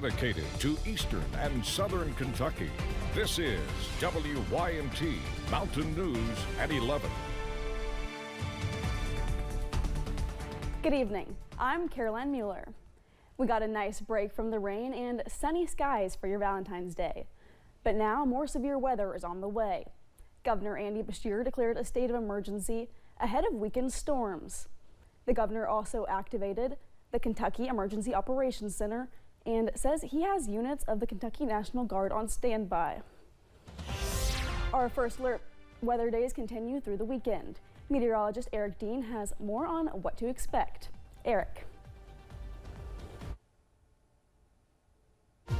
Dedicated to Eastern and Southern Kentucky, this is WYMT Mountain News at 11. Good evening. I'm Caroline Mueller. We got a nice break from the rain and sunny skies for your Valentine's Day. But now more severe weather is on the way. Governor Andy Beshear declared a state of emergency ahead of weekend storms. The governor also activated the Kentucky Emergency Operations Center and says he has units of the Kentucky National Guard on standby. Our first alert weather days continue through the weekend. Meteorologist Eric Dean has more on what to expect. Eric. All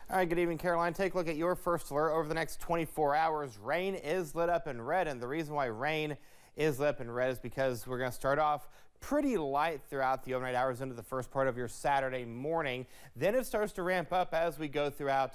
right, good evening, Caroline. Take a look at your first alert. Over the next 24 hours, rain is lit up in red, and the reason why rain is lit up in red is because we're going to start off pretty light throughout the overnight hours into the first part of your Saturday morning. Then it starts to ramp up as we go throughout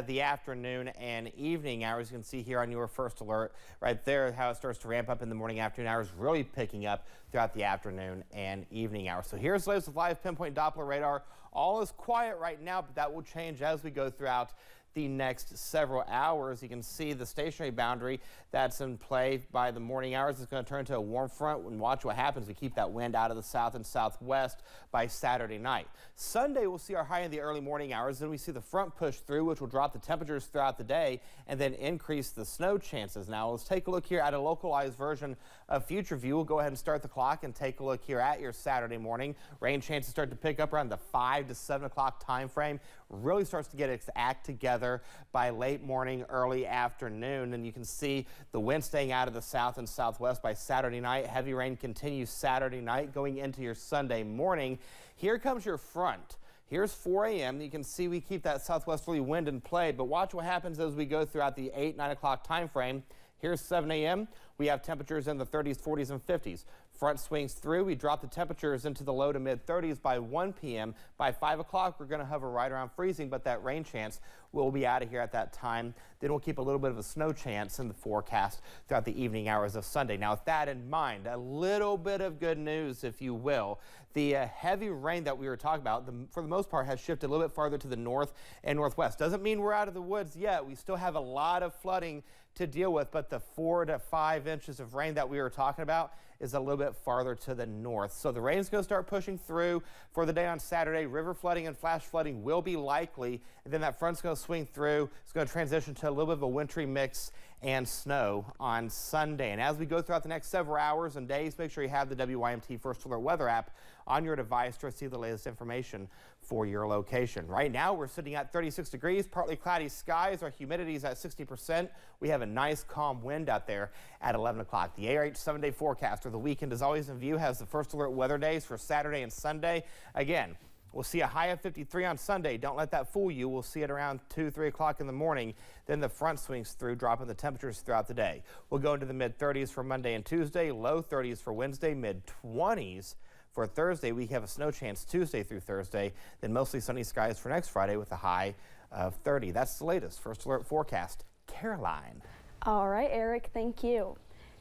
the afternoon and evening hours. You can see here on your first alert right there how it starts to ramp up in the morning afternoon hours, really picking up throughout the afternoon and evening hours. So here's the latest with live pinpoint Doppler radar. All is quiet right now, but that will change as we go throughout the next several hours. You can see the stationary boundary that's in play by the morning hours is going to turn into a warm front, and watch what happens. We keep that wind out of the south and southwest by Saturday night. Sunday, we'll see our high in the early morning hours. Then we see the front push through, which will drop the temperatures throughout the day and then increase the snow chances. Now, let's take a look here at a localized version of Future View. We'll go ahead and start the clock and take a look here at your Saturday morning. Rain chances start to pick up around the 5 to 7 o'clock time frame. Really starts to get its act together by late morning, early afternoon, and you can see the wind staying out of the south and southwest by Saturday night. Heavy rain continues Saturday night going into your Sunday morning. Here comes your front. Here's 4 a.m. You can see we keep that southwesterly wind in play, but watch what happens as we go throughout the 8, 9 o'clock time frame. Here's 7 a.m. We have temperatures in the 30s, 40s, and 50s. Front swings through. We drop the temperatures into the low to mid 30s by 1 p.m. By 5 o'clock, we're going to hover right around freezing, but that rain chance will be out of here at that time. Then we'll keep a little bit of a snow chance in the forecast throughout the evening hours of Sunday. Now, with that in mind, a little bit of good news, if you will. The heavy rain that we were talking about, for the most part, has shifted a little bit farther to the north and northwest. Doesn't mean we're out of the woods yet. We still have a lot of flooding to deal with, but the 4 to 5 inches of rain that we were talking about is a little bit farther to the north. So the rain is going to start pushing through for the day on Saturday. River flooding and flash flooding will be likely, and then that front's going to swing through. It's going to transition to a little bit of a wintry mix and snow on Sunday. And as we go throughout the next several hours and days, make sure you have the WYMT First Alert Weather app on your device to receive the latest information for your location. Right now, we're sitting at 36 degrees, partly cloudy skies. Our humidity is at 60%. We have a nice calm wind out there at 11 o'clock. The ARH 7-day forecast for the weekend is always in view, has the First Alert weather days for Saturday and Sunday. Again, we'll see a high of 53 on Sunday. Don't let that fool you. We'll see it around 2, 3 o'clock in the morning. Then the front swings through, dropping the temperatures throughout the day. We'll go into the mid-30s for Monday and Tuesday, low 30s for Wednesday, mid-20s. For Thursday, we have a snow chance Tuesday through Thursday, then mostly sunny skies for next Friday with a high of 30. That's the latest First Alert forecast. Caroline. All right, Eric, thank you.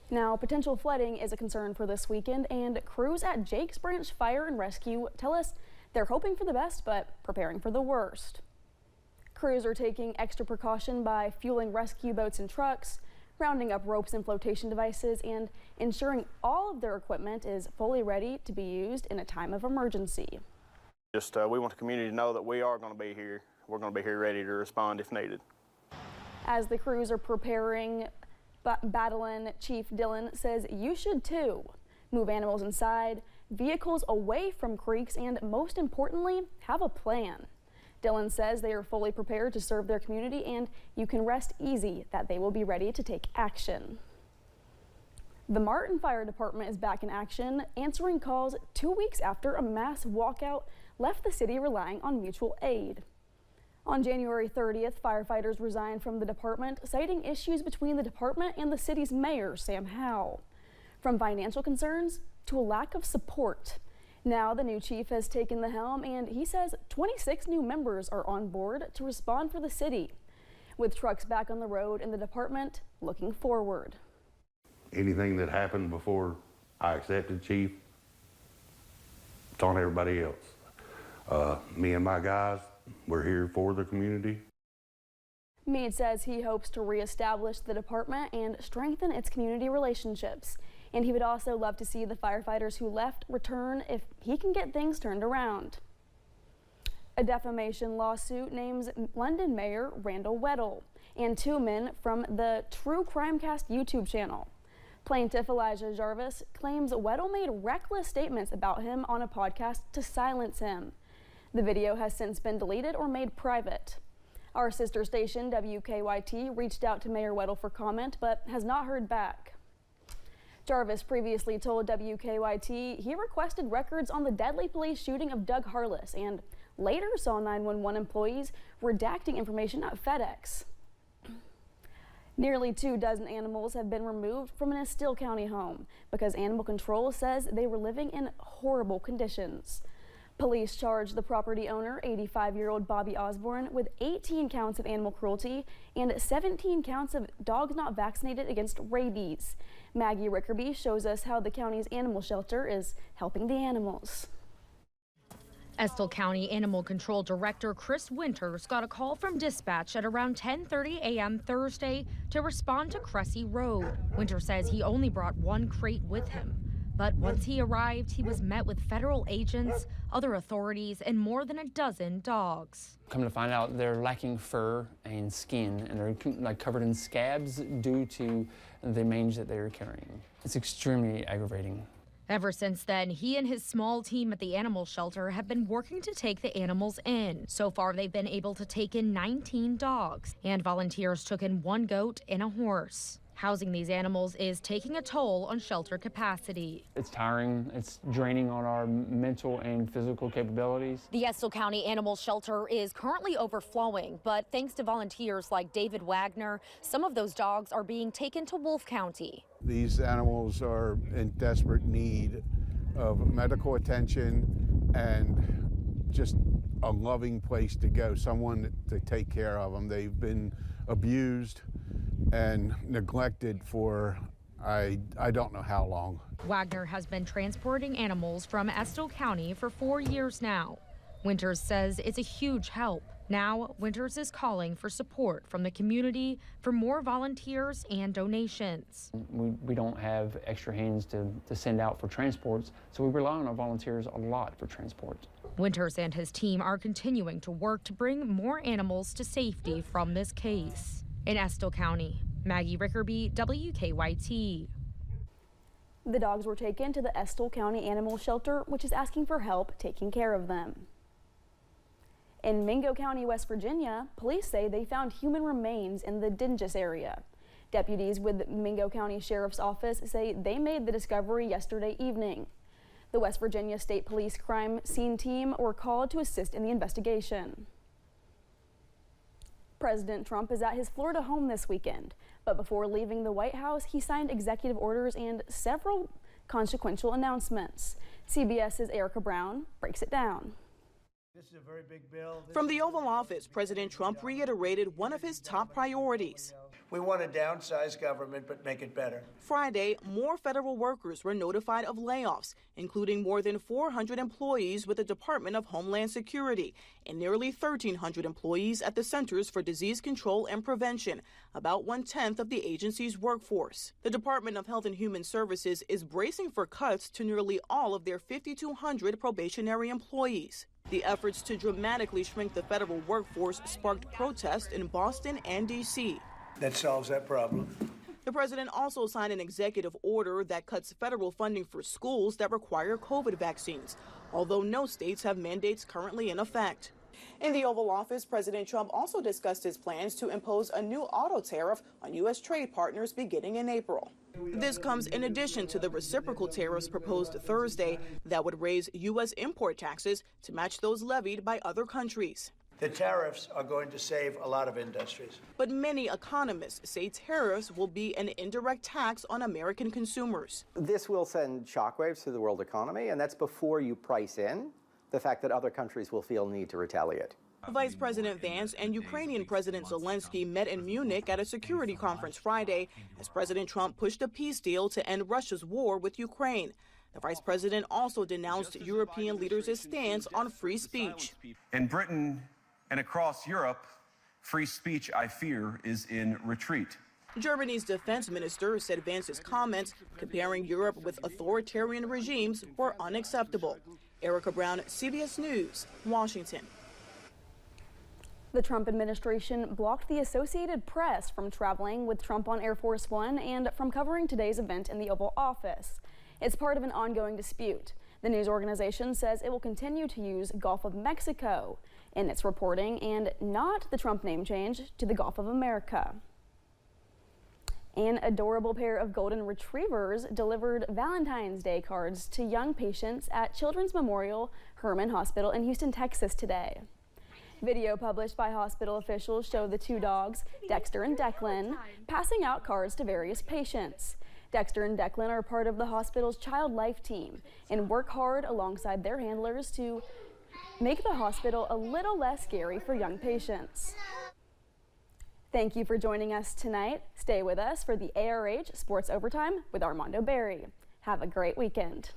Now, potential flooding is a concern for this weekend, and crews at Jakes Branch Fire and Rescue tell us they're hoping for the best, but preparing for the worst. Crews are taking extra precaution by fueling rescue boats and trucks, rounding up ropes and flotation devices, and ensuring all of their equipment is fully ready to be used in a time of emergency. Just we want the community to know that we are going to be here. We're going to be here ready to respond if needed. As the crews are preparing, Battalion Chief Dillon says you should too. Move animals inside, vehicles away from creeks, and most importantly, have a plan. Dillon says they are fully prepared to serve their community, and you can rest easy that they will be ready to take action. The Martin Fire Department is back in action, answering calls 2 weeks after a mass walkout left the city relying on mutual aid. On January 30th, firefighters resigned from the department, citing issues between the department and the city's mayor, Sam Howell. From financial concerns to a lack of support. Now the new chief has taken the helm, and he says 26 new members are on board to respond for the city. With trucks back on the road and the department looking forward. Anything that happened before I accepted chief, telling everybody else. Me and my guys, we're here for the community. Meade says he hopes to reestablish the department and strengthen its community relationships. And he would also love to see the firefighters who left return if he can get things turned around. A defamation lawsuit names London Mayor Randall Weddle and 2 men from the True Crimecast YouTube channel. Plaintiff Elijah Jarvis claims Weddle made reckless statements about him on a podcast to silence him. The video has since been deleted or made private. Our sister station, WKYT, reached out to Mayor Weddle for comment, but has not heard back. Jarvis previously told WKYT he requested records on the deadly police shooting of Doug Harless and later saw 911 employees redacting information at FedEx. Nearly 24 animals have been removed from an Estill County home because animal control says they were living in horrible conditions. Police charged the property owner, 85-year-old Bobby Osborne, with 18 counts of animal cruelty and 17 counts of dogs not vaccinated against rabies. Maggie Rickerby shows us how the county's animal shelter is helping the animals. Estill County Animal Control Director Chris Winters got a call from dispatch at around 10:30 a.m. Thursday to respond to Cressy Road. Winters says he only brought 1 crate with him. But once he arrived, he was met with federal agents, other authorities, and more than a dozen dogs. Come to find out, they're lacking fur and skin, and they're covered in scabs due to the mange that they're carrying. It's extremely aggravating. Ever since then, he and his small team at the animal shelter have been working to take the animals in. So far, they've been able to take in 19 dogs, and volunteers took in 1 goat and a horse. Housing these animals is taking a toll on shelter capacity. It's tiring, it's draining on our mental and physical capabilities. The Estill County Animal Shelter is currently overflowing, but thanks to volunteers like David Wagner, some of those dogs are being taken to Wolfe County. These animals are in desperate need of medical attention and just a loving place to go, someone to take care of them. They've been abused and neglected for I don't know how long. Wagner has been transporting animals from Estill County for 4 years now. Winters says it's a huge help. Now, Winters is calling for support from the community for more volunteers and donations. We don't have extra hands to send out for transports, so we rely on our volunteers a lot for transport. Winters and his team are continuing to work to bring more animals to safety from this case. In Estill County, Maggie Rickerby, WKYT. The dogs were taken to the Estill County Animal Shelter, which is asking for help taking care of them. In Mingo County, West Virginia, police say they found human remains in the Dingus area. Deputies with the Mingo County Sheriff's Office say they made the discovery yesterday evening. The West Virginia State Police crime scene team were called to assist in the investigation. President Trump is at his Florida home this weekend, but before leaving the White House, he signed executive orders and several consequential announcements. CBS's Erica Brown breaks it down. This is a very big bill. From the Oval Office, President Trump reiterated one of his top priorities. We want to downsize government, but make it better. Friday, more federal workers were notified of layoffs, including more than 400 employees with the Department of Homeland Security and nearly 1,300 employees at the Centers for Disease Control and Prevention, about 1/10 of the agency's workforce. The Department of Health and Human Services is bracing for cuts to nearly all of their 5,200 probationary employees. The efforts to dramatically shrink the federal workforce sparked protests in Boston and D.C. That solves that problem. The president also signed an executive order that cuts federal funding for schools that require COVID vaccines, although no states have mandates currently in effect. In the Oval Office, President Trump also discussed his plans to impose a new auto tariff on U.S. trade partners beginning in April. This comes in addition to the reciprocal tariffs proposed Thursday that would raise U.S. import taxes to match those levied by other countries. The tariffs are going to save a lot of industries. But many economists say tariffs will be an indirect tax on American consumers. This will send shockwaves through the world economy, and that's before you price in the fact that other countries will feel need to retaliate. Vice President Vance and Ukrainian President Zelensky met in Munich at a security conference Friday as President Trump pushed a peace deal to end Russia's war with Ukraine. The vice president also denounced European leaders' stance on free speech. In Britain and across Europe, free speech, I fear, is in retreat. Germany's defense minister said Vance's comments comparing Europe with authoritarian regimes were unacceptable. Erica Brown, CBS News, Washington. The Trump administration blocked the Associated Press from traveling with Trump on Air Force One and from covering today's event in the Oval Office. It's part of an ongoing dispute. The news organization says it will continue to use Gulf of Mexico in its reporting and not the Trump name change to the Gulf of America. An adorable pair of golden retrievers delivered Valentine's Day cards to young patients at Children's Memorial Hermann Hospital in Houston, Texas today. Video published by hospital officials show the two dogs, Dexter and Declan, passing out cards to various patients. Dexter and Declan are part of the hospital's Child Life team and work hard alongside their handlers to make the hospital a little less scary for young patients. Thank you for joining us tonight. Stay with us for the ARH Sports Overtime with Armando Berry. Have a great weekend.